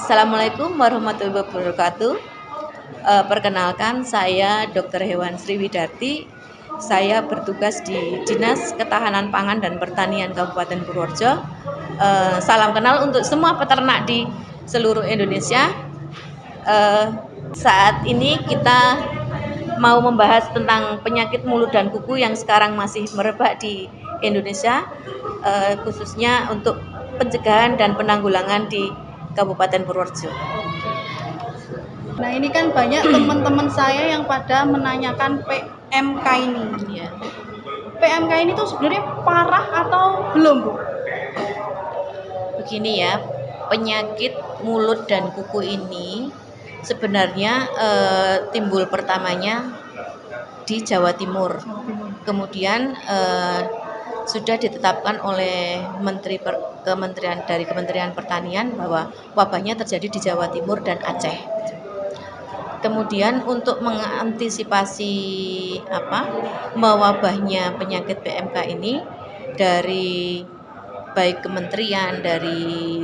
Assalamualaikum warahmatullahi wabarakatuh. Perkenalkan, saya Dr. Hewan Sriwidarti. Saya bertugas di Dinas Ketahanan Pangan dan Pertanian Kabupaten Purworejo. Salam kenal untuk semua peternak di seluruh Indonesia. Saat ini kita mau membahas tentang penyakit mulut dan kuku yang sekarang masih merebak di Indonesia, khususnya untuk pencegahan dan penanggulangan di Kabupaten Purworejo. Nah, ini kan banyak teman-teman saya yang pada menanyakan PMK ini. Ya. PMK ini tuh sebenarnya parah atau belum, Bu? Begini ya, penyakit mulut dan kuku ini sebenarnya timbul pertamanya di Jawa Timur. Kemudian sudah ditetapkan oleh Kementerian Pertanian bahwa wabahnya terjadi di Jawa Timur dan Aceh. Kemudian untuk mengantisipasi mewabahnya penyakit PMK ini, dari baik kementerian, dari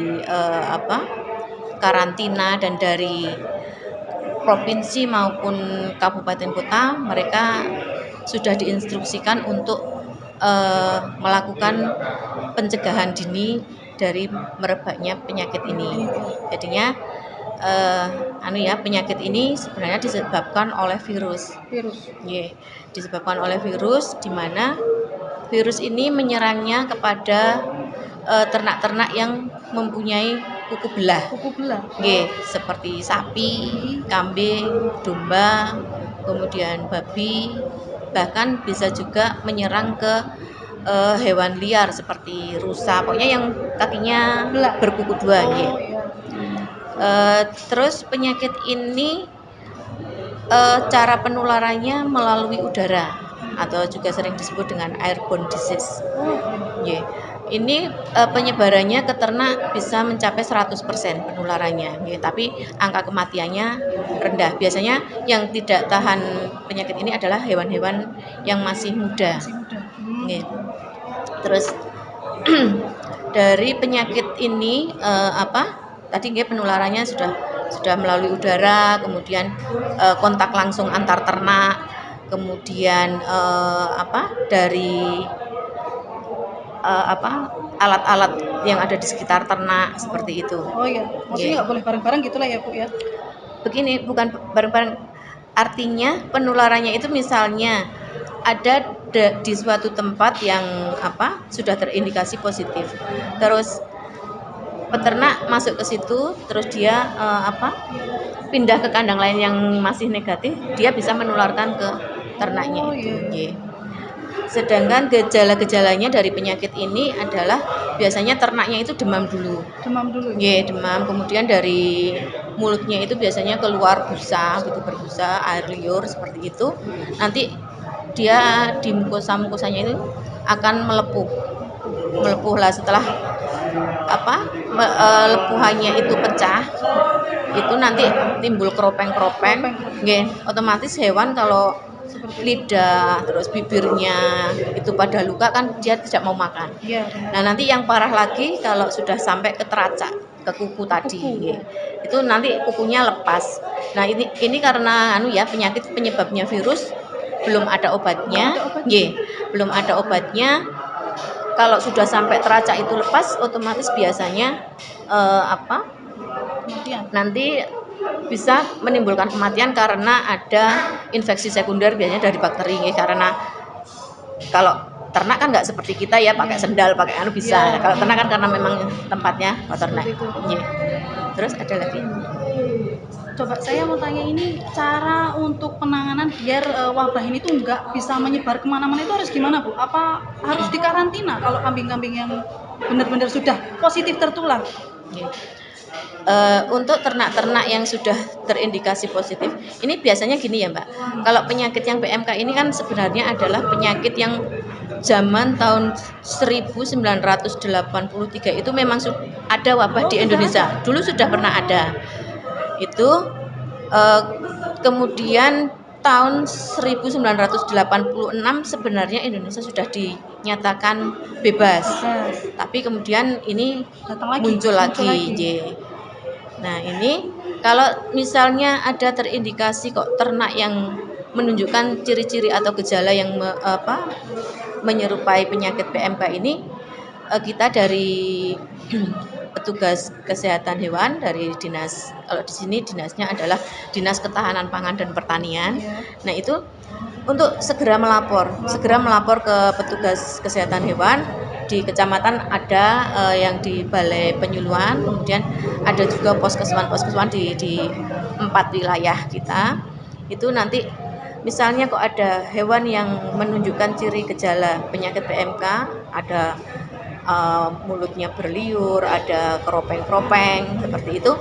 karantina, dan dari provinsi maupun kabupaten kota, mereka sudah diinstruksikan untuk melakukan pencegahan dini dari merebaknya penyakit ini. Jadinya penyakit ini sebenarnya disebabkan oleh virus. Disebabkan oleh virus, di mana virus ini menyerangnya kepada ternak-ternak yang mempunyai kuku belah. Seperti sapi, kambing, domba, kemudian babi, bahkan bisa juga menyerang ke hewan liar seperti rusa, pokoknya yang kakinya berkuku dua. Terus penyakit ini cara penularannya melalui udara atau juga sering disebut dengan airborne disease. Ini penyebarannya ke ternak bisa mencapai 100% penularannya, tapi angka kematiannya rendah. Biasanya yang tidak tahan penyakit ini adalah hewan-hewan yang masih muda. Terus dari penyakit ini tadi penularannya sudah melalui udara, kemudian kontak langsung antar ternak, kemudian dari alat-alat yang ada di sekitar ternak, seperti itu. Maksudnya nggak boleh bareng-bareng gitulah ya, Bu ya? Begini, bukan bareng-bareng. Artinya penularannya itu misalnya ada di suatu tempat yang sudah terindikasi positif, terus peternak masuk ke situ, terus dia pindah ke kandang lain yang masih negatif, dia bisa menularkan ke ternaknya itu. Sedangkan gejala-gejalanya dari penyakit ini adalah biasanya ternaknya itu demam dulu. Demam, kemudian dari mulutnya itu biasanya keluar busa, berbusa, air liur seperti itu. Nanti dia di mukosa-mukosanya itu akan melepuh lah. Setelah lepuhannya itu pecah, itu nanti timbul keropeng-keropeng. Otomatis hewan kalau lidah terus bibirnya itu pada luka, kan dia tidak mau makan. Nah, nanti yang parah lagi kalau sudah sampai ke teracak, ke kuku tadi, itu nanti kukunya lepas. Nah, ini karena penyakit penyebabnya virus, belum ada obatnya. Belum ada obatnya. Kalau sudah sampai teracak itu lepas, otomatis biasanya nanti bisa menimbulkan kematian karena ada infeksi sekunder, biasanya dari bakteri. Karena kalau ternak kan nggak seperti kita ya, pakai sendal, pakai bisa. Kalau ternak kan karena memang tempatnya kotor. Terus ada lagi. Coba saya mau tanya, ini cara untuk penanganan biar wabah ini tuh nggak bisa menyebar kemana-mana itu harus gimana, Bu? Apa harus dikarantina kalau kambing-kambing yang benar-benar sudah positif tertular? Untuk ternak-ternak yang sudah terindikasi positif, ini biasanya gini ya, Mbak. Kalau penyakit yang PMK ini kan sebenarnya adalah penyakit yang zaman tahun 1983 itu memang ada wabah di Indonesia. Dulu sudah pernah ada. Itu kemudian tahun 1986 sebenarnya Indonesia sudah dinyatakan bebas. Tapi kemudian ini muncul lagi. Nah, ini kalau misalnya ada terindikasi kok ternak yang menunjukkan ciri-ciri atau gejala yang menyerupai penyakit PMK ini, kita dari petugas kesehatan hewan dari dinas, kalau di sini dinasnya adalah Dinas Ketahanan Pangan dan Pertanian. Nah, itu untuk segera melapor ke petugas kesehatan hewan di kecamatan, ada yang di Balai Penyuluhan, kemudian ada juga poskesman di 4 wilayah kita. Itu nanti misalnya kok ada hewan yang menunjukkan ciri gejala penyakit PMK, ada mulutnya berliur, ada keropeng-keropeng seperti itu,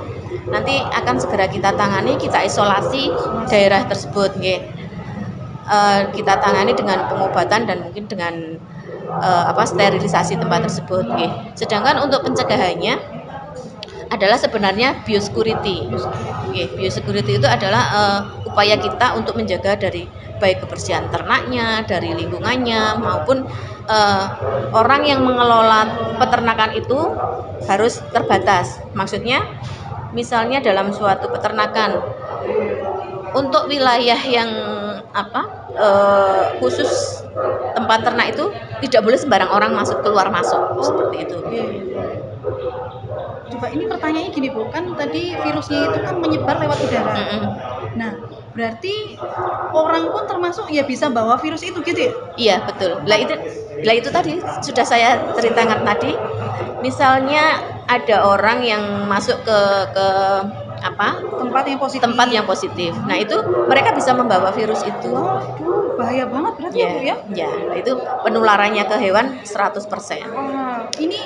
nanti akan segera kita tangani, kita isolasi daerah tersebut, kita tangani dengan pengobatan dan mungkin dengan sterilisasi tempat tersebut. Sedangkan untuk pencegahannya adalah sebenarnya biosecurity. Biosecurity itu adalah upaya kita untuk menjaga dari baik kebersihan ternaknya, dari lingkungannya, maupun orang yang mengelola peternakan itu harus terbatas. Maksudnya, misalnya dalam suatu peternakan untuk wilayah yang khusus tempat ternak itu tidak boleh sembarang orang keluar masuk seperti itu. Coba ini pertanyaannya gini Bu, kan tadi virusnya itu kan menyebar lewat udara. Nah, berarti orang pun termasuk ya bisa bawa virus itu gitu ya? Iya, betul. Lah itu tadi sudah saya ceritakan tadi. Misalnya ada orang yang masuk ke tempat yang positif. Nah, itu mereka bisa membawa virus itu. Waduh, bahaya banget berarti ya Bu ya? Ya, itu penularannya ke hewan 100%. Ini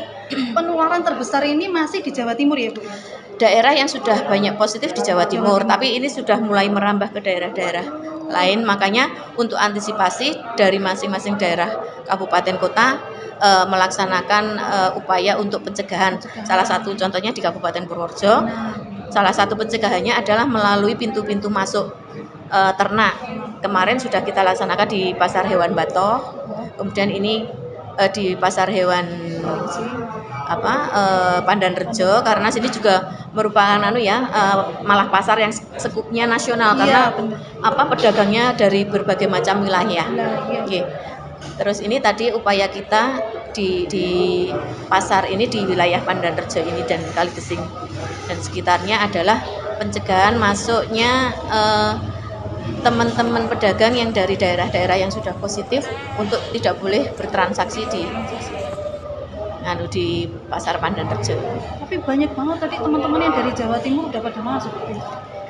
penularan terbesar ini masih di Jawa Timur ya Bu? Daerah yang sudah banyak positif di Jawa Timur, tapi ini sudah mulai merambah ke daerah-daerah lain. Makanya untuk antisipasi dari masing-masing daerah kabupaten kota melaksanakan upaya untuk pencegahan. Salah satu contohnya di Kabupaten Purworejo, salah satu pencegahannya adalah melalui pintu-pintu masuk ternak. Kemarin sudah kita laksanakan di Pasar Hewan Bato, kemudian ini di Pasar Hewan Pandanrejo, karena sini juga merupakan malah pasar yang skupnya nasional, karena pedagangnya dari berbagai macam wilayah. Terus ini tadi upaya kita di pasar ini, di wilayah Pandanrejo ini dan Kaligesing dan sekitarnya adalah pencegahan masuknya teman-teman pedagang yang dari daerah-daerah yang sudah positif untuk tidak boleh bertransaksi di Pasar Pandanrejo. Tapi banyak banget tadi teman-teman yang dari Jawa Timur udah pada masuk.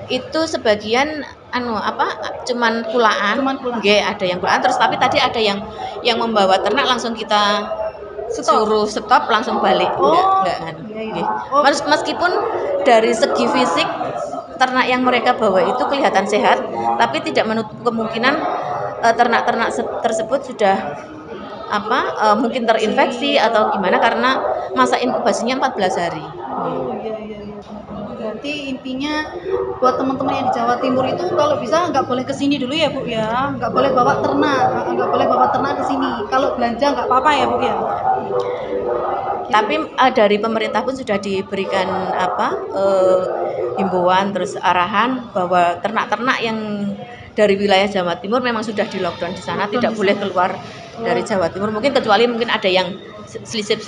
Itu sebagian cuman pulaan. Ada yang pulaan, terus tapi tadi ada yang membawa ternak langsung kita suruh stop langsung balik. Enggak. Meskipun dari segi fisik ternak yang mereka bawa itu kelihatan sehat, tapi tidak menutup kemungkinan ternak-ternak tersebut sudah mungkin terinfeksi atau gimana, karena masa inkubasinya 14 hari. Berarti intinya buat teman-teman yang di Jawa Timur itu kalau bisa nggak boleh kesini dulu ya Bu ya, nggak boleh bawa ternak ke sini. Kalau belanja nggak apa-apa ya Bu ya. Tapi dari pemerintah pun sudah diberikan himbauan terus arahan bahwa ternak-ternak yang dari wilayah Jawa Timur memang sudah di lockdown di sana, tidak boleh keluar dari Jawa Timur, mungkin ada yang selisip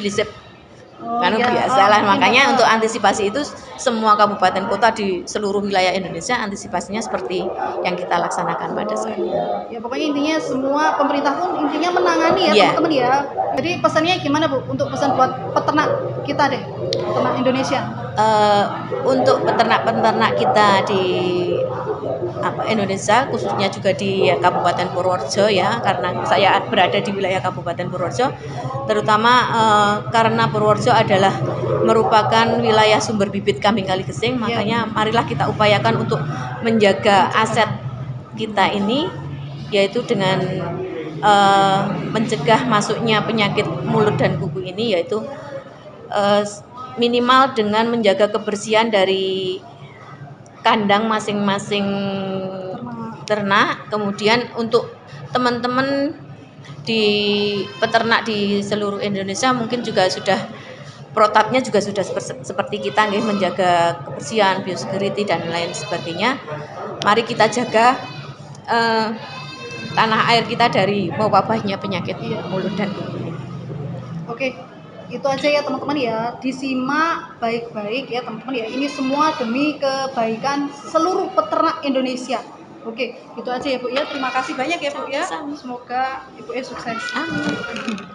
biasalah. Makanya untuk antisipasi itu semua kabupaten kota di seluruh wilayah Indonesia antisipasinya seperti yang kita laksanakan pada saat ini. Ya pokoknya intinya semua pemerintah pun intinya menangani ya teman-teman ya. Jadi pesannya gimana Bu untuk pesan buat peternak kita deh, peternak Indonesia? Untuk peternak-peternak kita di Indonesia, khususnya juga di Kabupaten Purworejo ya, karena saya berada di wilayah Kabupaten Purworejo, terutama karena Purworejo adalah merupakan wilayah sumber bibit kambing Kaligesing, makanya marilah kita upayakan untuk menjaga aset kita ini, yaitu dengan mencegah masuknya penyakit mulut dan kuku ini, yaitu minimal dengan menjaga kebersihan dari kandang masing-masing ternak. Kemudian untuk teman-teman di peternak di seluruh Indonesia mungkin juga sudah protapnya juga sudah seperti kita nih, menjaga kebersihan, biosecurity dan lain sebagainya. Mari kita jaga tanah air kita dari mewabahnya penyakit mulut dan kuku. Oke, itu aja ya teman-teman ya. Disimak baik-baik ya teman-teman ya. Ini semua demi kebaikan seluruh peternak Indonesia. Oke, itu aja ya Bu ya. Terima kasih banyak ya Bu ya. Sama-sama. Semoga Ibu sukses. Amin.